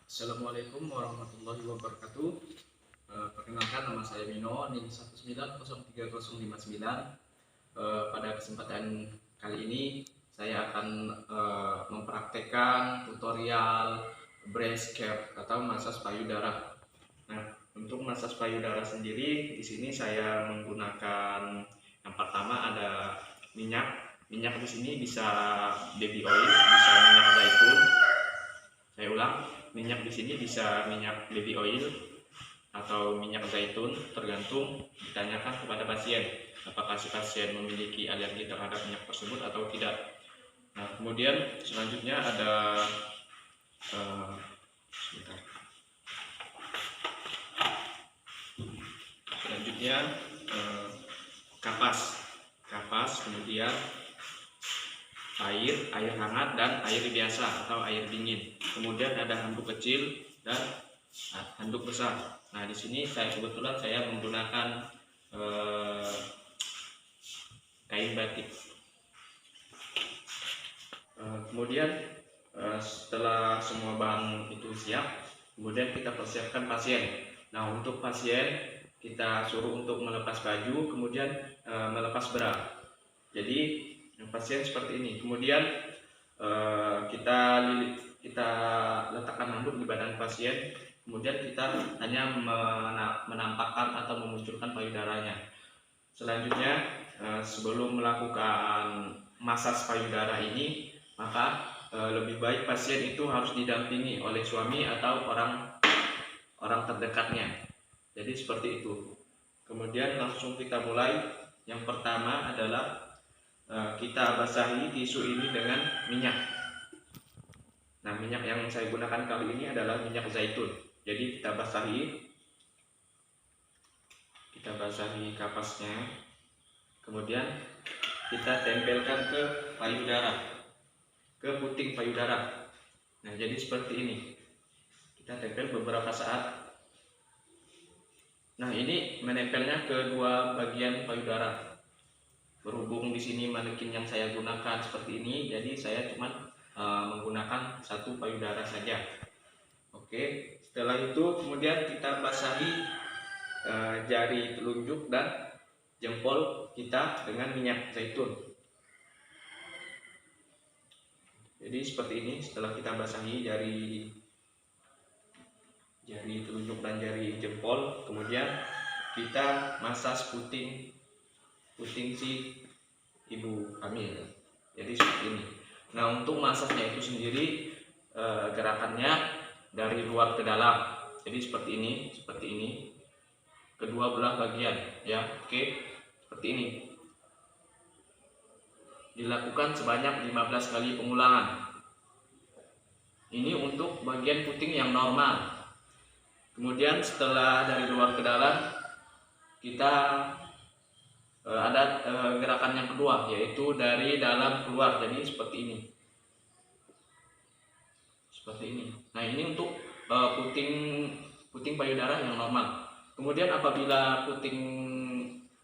Assalamualaikum warahmatullahi wabarakatuh. Perkenalkan, nama saya Mino, NIM 1903059. Pada kesempatan kali ini saya akan mempraktekkan tutorial breast care atau massage payudara. Nah, untuk massage payudara sendiri di sini saya menggunakan yang pertama ada minyak. Minyak di sini bisa baby oil, bisa minyak zaitun. Saya ulang, minyak di sini bisa minyak baby oil atau minyak zaitun, tergantung ditanyakan kepada pasien apakah si pasien memiliki alergi terhadap minyak tersebut atau tidak. Nah, kemudian selanjutnya ada kapas, kemudian air hangat dan air biasa atau air dingin. Kemudian ada handuk kecil dan handuk besar. Nah, di sini kebetulan saya menggunakan kain batik. Kemudian setelah semua bahan itu siap, kemudian kita persiapkan pasien. Nah, untuk pasien kita suruh untuk melepas baju, kemudian melepas bra. Jadi pasien seperti ini. Kemudian kita letakkan handuk di badan pasien. Kemudian kita hanya menampakkan atau memunculkan payudaranya. Selanjutnya sebelum melakukan massage payudara ini, maka lebih baik pasien itu harus didampingi oleh suami atau orang terdekatnya. Jadi seperti itu. Kemudian langsung kita mulai. Yang pertama adalah kita basahi tisu ini dengan minyak. Nah, minyak yang saya gunakan kali ini adalah minyak zaitun. Jadi kita basahi kapasnya, kemudian kita tempelkan ke payudara, ke puting payudara. Nah, jadi seperti ini. Kita tempel beberapa saat. Nah, ini menempelnya ke dua bagian payudara. Berhubung di sini manekin yang saya gunakan seperti ini, jadi saya cuma menggunakan satu payudara saja. Oke, setelah itu kemudian kita basahi jari telunjuk dan jempol kita dengan minyak zaitun. Jadi seperti ini. Setelah kita basahi jari telunjuk dan jari jempol, kemudian kita massage puting si ibu hamil. Jadi seperti ini. Nah, untuk massage-nya itu sendiri gerakannya dari luar ke dalam. Jadi seperti ini, kedua belah bagian, ya. Oke, seperti ini. Dilakukan sebanyak 15 kali pengulangan. Ini untuk bagian puting yang normal. Kemudian setelah dari luar ke dalam, kita ada gerakan yang kedua, yaitu dari dalam keluar. Jadi seperti ini. Nah, ini untuk puting payudara yang normal. Kemudian apabila puting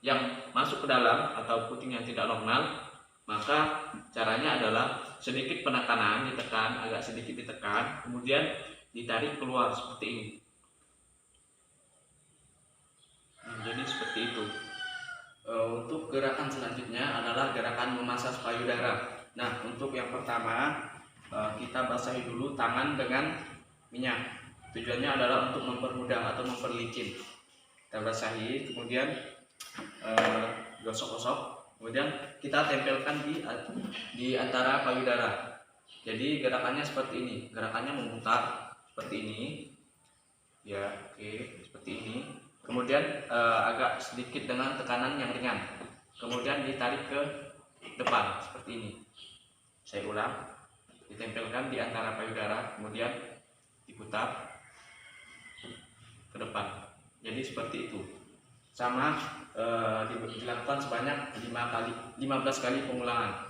yang masuk ke dalam atau puting yang tidak normal, maka caranya adalah sedikit penekanan, agak sedikit ditekan, kemudian ditarik keluar seperti ini. Nah, jadi seperti itu. Untuk gerakan selanjutnya adalah gerakan memasas payudara. Nah, untuk yang pertama kita basahi dulu tangan dengan minyak. Tujuannya adalah untuk mempermudah atau memperlicin. Kita basahi, kemudian gosok-gosok, kemudian kita tempelkan di antara payudara. Jadi gerakannya seperti ini. Gerakannya memutar seperti ini. Ya, oke, seperti ini. Kemudian agak sedikit dengan tekanan yang ringan. Kemudian ditarik ke depan seperti ini. Saya ulang. Ditempelkan di antara payudara, kemudian diputar ke depan. Jadi seperti itu. Sama dilakukan sebanyak 15 kali pengulangan.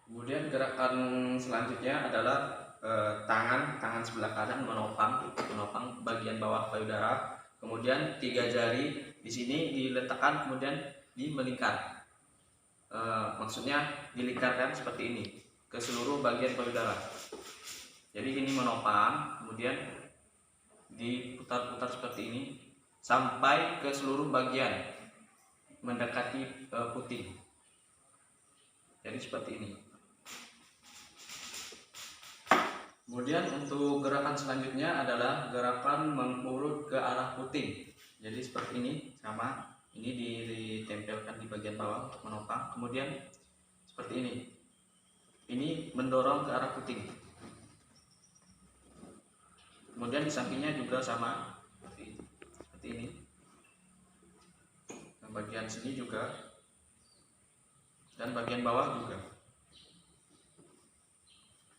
Kemudian gerakan selanjutnya adalah tangan sebelah kanan menopang bagian bawah payudara. Kemudian 3 jari di sini diletakkan, kemudian melingkar. Maksudnya dilingkarkan seperti ini ke seluruh bagian payudara. Jadi ini menopang, kemudian diputar-putar seperti ini sampai ke seluruh bagian mendekati puting. Jadi seperti ini. Kemudian untuk gerakan selanjutnya adalah gerakan mengurut ke arah puting. Jadi seperti ini, sama. Ini ditempelkan di bagian bawah untuk menopang. Kemudian seperti ini. Ini mendorong ke arah puting. Kemudian di sampingnya juga sama, seperti ini. Dan bagian sini juga, dan bagian bawah juga.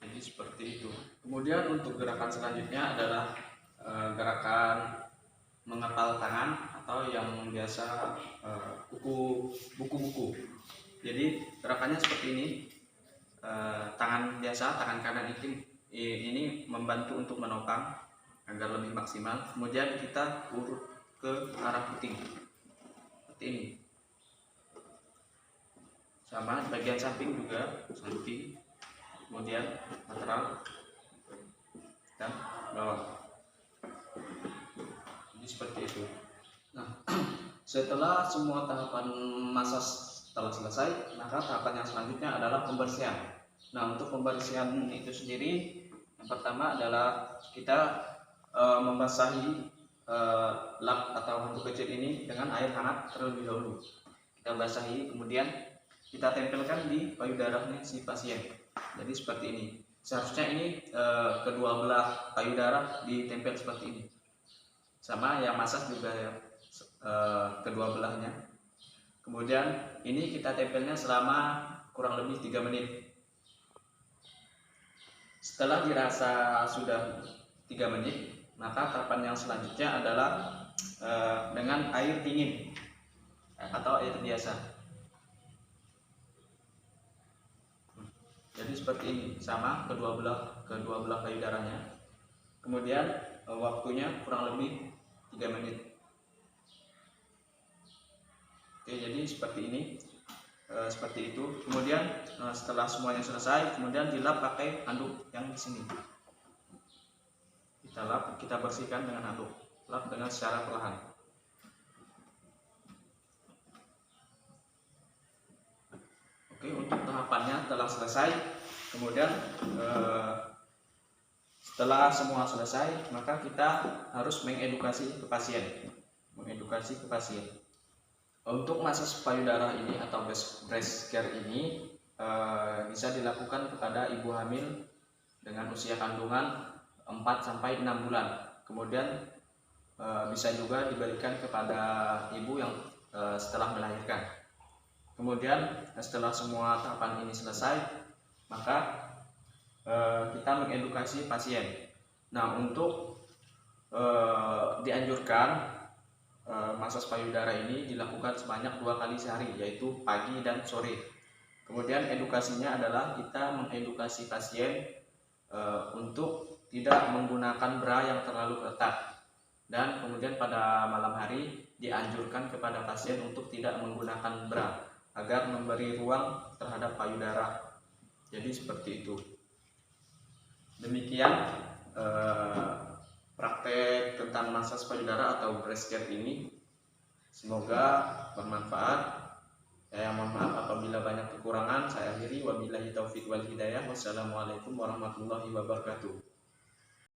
Jadi seperti itu. Kemudian untuk gerakan selanjutnya adalah gerakan mengepal tangan atau yang biasa buku-buku. Jadi gerakannya seperti ini. Tangan biasa, tangan kanan ini membantu untuk menopang agar lebih maksimal. Kemudian kita urut ke arah puting seperti ini. Sama bagian samping juga, samping, kemudian lateral dan bawah. Jadi seperti itu. Nah, setelah semua tahapan massage telah selesai, maka tahapan yang selanjutnya adalah pembersihan. Nah, untuk pembersihan itu sendiri, yang pertama adalah kita membasahi lap atau handuk kecil ini dengan air hangat terlebih dahulu. Kita basahi, kemudian kita tempelkan di payudaranya si pasien. Jadi seperti ini. Seharusnya ini kedua belah payudara ditempel seperti ini. Sama yang massage juga ya, kedua belahnya. Kemudian ini kita tempelnya selama kurang lebih 3 menit. Setelah dirasa sudah 3 menit, maka tahapan yang selanjutnya adalah dengan air dingin atau air biasa. Jadi seperti ini, sama kedua belah payudaranya. Kemudian waktunya kurang lebih 3 menit. Oke, jadi seperti ini, seperti itu. Kemudian setelah semuanya selesai, kemudian dilap pakai handuk yang di sini. Kita lap, kita bersihkan dengan handuk, lap dengan secara perlahan. Oke, untuk tahapannya telah selesai. Kemudian setelah semua selesai, maka kita harus mengedukasi ke pasien. Untuk massage payudara ini atau breast care ini bisa dilakukan kepada ibu hamil dengan usia kandungan 4-6 bulan. Kemudian bisa juga diberikan kepada ibu yang setelah melahirkan. Kemudian setelah semua tahapan ini selesai, maka kita mengedukasi pasien. Nah, untuk dianjurkan massage payudara ini dilakukan sebanyak 2 kali sehari, yaitu pagi dan sore. Kemudian edukasinya adalah kita mengedukasi pasien untuk tidak menggunakan bra yang terlalu ketat, dan kemudian pada malam hari dianjurkan kepada pasien untuk tidak menggunakan bra agar memberi ruang terhadap payudara. Jadi seperti itu. Demikian praktek tentang massage payudara atau breast care ini. Semoga bermanfaat. Saya mohon maaf apabila banyak kekurangan. Saya akhiri, wabillahi taufik wal hidayah. Wassalamualaikum warahmatullahi wabarakatuh.